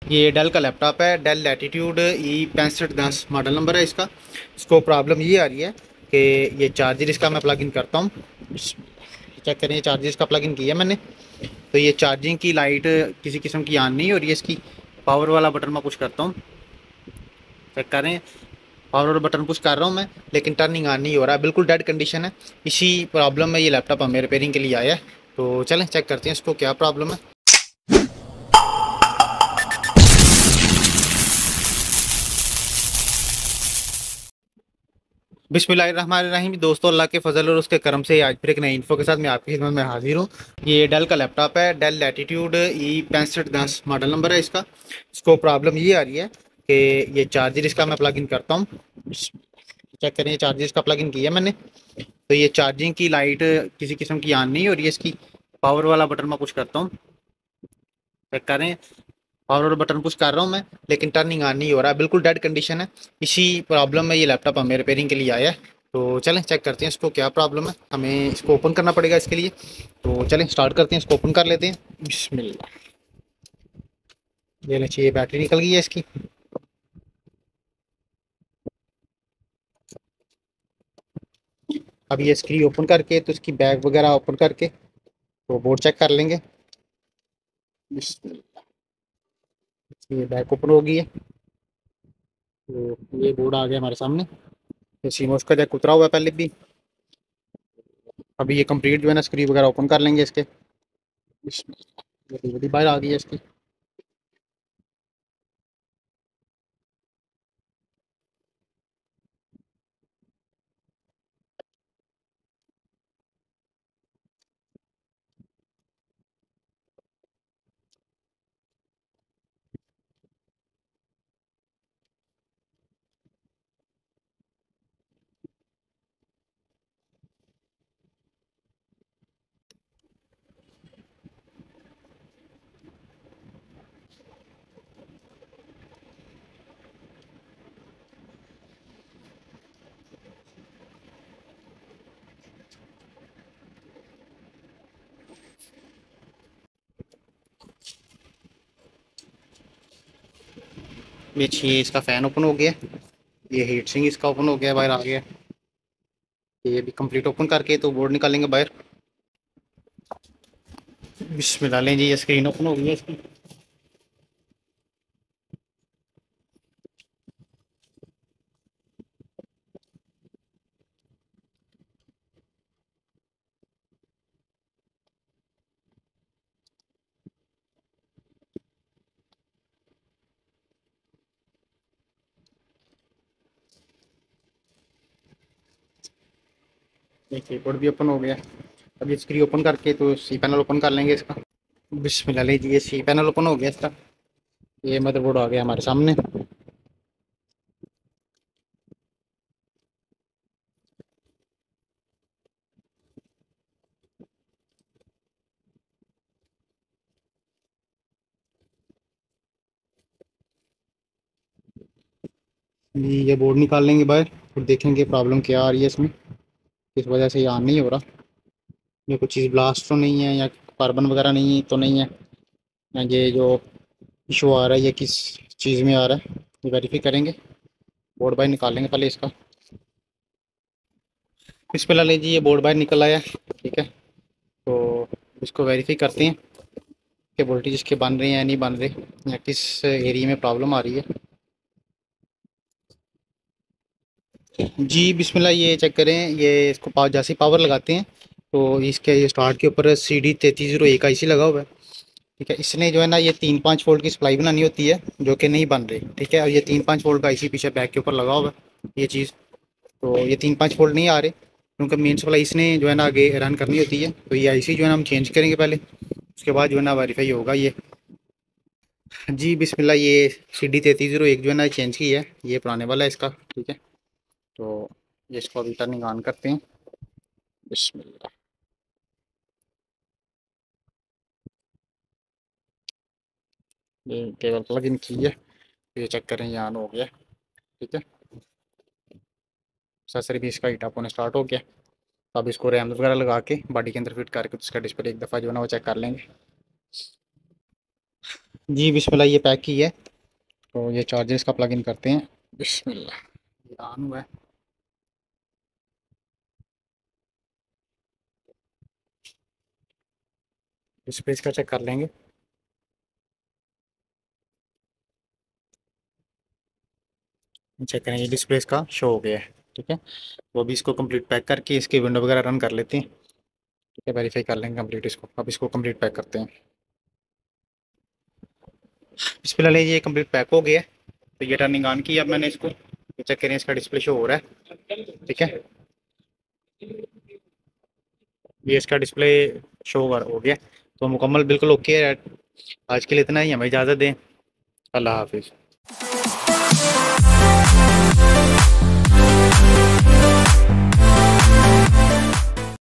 ये डेल का लैपटॉप है, del latitude E6510 model number है इसका। इसको प्रॉब्लम ये आ रही है कि ये चार्जर इसका मैं प्लग इन करता हूँ। चेक करें, चार्जर इसका प्लग इन किया मैंने, तो ये चार्जिंग की लाइट किसी किस्म की ऑन नहीं हो रही है इसकी। पावर वाला बटन मैं पुश करता हूँ, चेक करें, पावर वाला बटन पुश कर रहा हूँ मैं, लेकिन टर्निंग ऑन नहीं हो रहा है, बिल्कुल डेड कंडीशन है। इसी प्रॉब्लम में ये लैपटॉप हमें रिपेयरिंग के लिए आया है। तो चलें चेक करते हैं इसको क्या प्रॉब्लम है। बिस्मिल्लाहिर्रहमानिर्रहीम। दोस्तों, अल्लाह के फजल और उसके करम से आज फिर एक नई इन्फो के साथ मैं आपकी खिदमत में हाजिर हूँ। ये डेल का लैपटॉप है, del latitude E6510 model number है इसका। इसको प्रॉब्लम ये आ रही है कि ये चार्जर इसका मैं प्लग इन करता हूँ। चेक करें, चार्जर इसका प्लग इन किया मैंने, तो ये चार्जिंग की लाइट किसी किस्म की ऑन नहीं हो रही है इसकी। पावर वाला बटन मैं पुश करता हूँ, चेक करें, पावर वाला बटन पुश कर रहा हूँ मैं, लेकिन टर्निंग ऑन नहीं हो रहा है, बिल्कुल डेड कंडीशन है। इसी प्रॉब्लम में ये लैपटॉप हमें रिपेयरिंग के लिए आया है। तो चलें चेक करते हैं इसको क्या प्रॉब्लम है। हमें इसको ओपन करना पड़ेगा इसके लिए। तो चलें स्टार्ट करते हैं, इसको ओपन कर लेते हैं। बिस्मिल्लाह। ये लीजिए, बैटरी निकल गई है इसकी। अब ये स्क्रीन ओपन करके तो इसकी बैग वगैरह ओपन करके तो बोर्ड चेक कर लेंगे। बिस्मिल्लाह। ये बैग ओपन हो गई है, तो ये बोर्ड आ गया हमारे सामने। ये सीमोस का जैक उतरा हुआ है पहले भी। अभी ये कंप्लीट जो है ना, स्क्रीन वगैरह ओपन कर लेंगे इसके। बिस्मिल्लाह। ये डीवीडी बाहर आ गई है इसकी। ये इसका फ़ैन ओपन हो गया। ये हीट सिंक इसका ओपन हो गया, बाहर आ गया। ये भी कंप्लीट ओपन करके तो बोर्ड निकालेंगे बाहर। बिस्मिल्लाह, लें जी, ये स्क्रीन ओपन हो गई है इसकी। ये कीबोर्ड भी ओपन हो गया। अब ये स्क्रीन ओपन करके तो सी पैनल ओपन कर लेंगे इसका। बिस्मिल्लाह, ले जी, ये सी पैनल ओपन हो गया इसका। ये मदरबोर्ड आ गया हमारे सामने। ये बोर्ड निकाल लेंगे बाहर और देखेंगे प्रॉब्लम क्या आ रही है इसमें, किस वजह से ये ऑन नहीं हो रहा। ये कुछ चीज़ ब्लास्ट तो नहीं है, या कार्बन वगैरह नहीं तो नहीं है, या ये जो इशू आ रहा है ये किस चीज़ में आ रहा है, ये वेरीफाई करेंगे। बोर्ड बाहर निकालेंगे पहले इसका। इस पे ला लीजिए, ये बोर्ड बाहर निकल आया। ठीक है, तो इसको वेरीफाई करते हैं कि वोल्टेज इसके बन रहे हैं या नहीं बन रहे, या किस एरिया में प्रॉब्लम आ रही है। जी बिस्मिल्लाह, ये चेक करें, ये इसको जैसे ही पावर लगाते हैं तो इसके ये स्टार्ट के ऊपर CD3301 IC लगा हुआ है। ठीक है, इसने जो है ना, ये 3-5 वोल्ट की सप्लाई बनानी होती है, जो कि नहीं बन रही। ठीक है, और ये 3-5 वोल्ट का IC पीछे बैक के ऊपर लगा हुआ है ये चीज़। तो ये 3-5 वोल्ट नहीं आ रहे, क्योंकि मेन सप्लाई इसने जो है ना आगे रन करनी होती है। तो ये IC जो है ना हम चेंज करेंगे पहले, उसके बाद जो है ना वेरीफाई होगा ये। जी बिस्मिल्लाह, ये CD3301 जो है ना चेंज की है, ये पुराने वाला है इसका। ठीक है, तो ये इसको अभी टर्निंग ऑन करते हैं। बिस्मिल्लाह। ये केबल प्लग इन की है, ये चेक करें, ये ऑन हो गया। ठीक है, एक्सेसरी भी इसका हीट अप होने स्टार्ट हो गया। तो अब इसको रैम वगैरह लगा के बॉडी के अंदर फिट करके तो इसका डिस्प्ले एक दफ़ा जो है ना वो चेक कर लेंगे। जी बिस्मिल्लाह, ये पैक की है। तो ये चार्जर इसका प्लग इन करते हैं। बिस्मिल्लाह, ये ऑन हुआ है। डिस्प्ले इसका चेक कर लेंगे। चेक करेंगे, डिस्प्ले इसका शो हो गया है। ठीक है, तो अभी इसको कंप्लीट पैक करके इसकी विंडो वगैरह रन कर लेते हैं। ठीक है, वेरीफाई कर लेंगे कंप्लीट इसको। अब इसको कंप्लीट पैक करते हैं। डिस्प्ले ले, ये कंप्लीट पैक हो गया है। तो ये टर्निंग ऑन की अब मैंने इसको। तो चेक करें, इसका डिस्प्ले शो हो रहा है। ठीक है, ये इसका डिस्प्ले शो हो गया। तो मुकम्मल बिल्कुल ओके है। आज के लिए इतना ही, हमें इजाज़त दें। अल्लाह हाफिज़।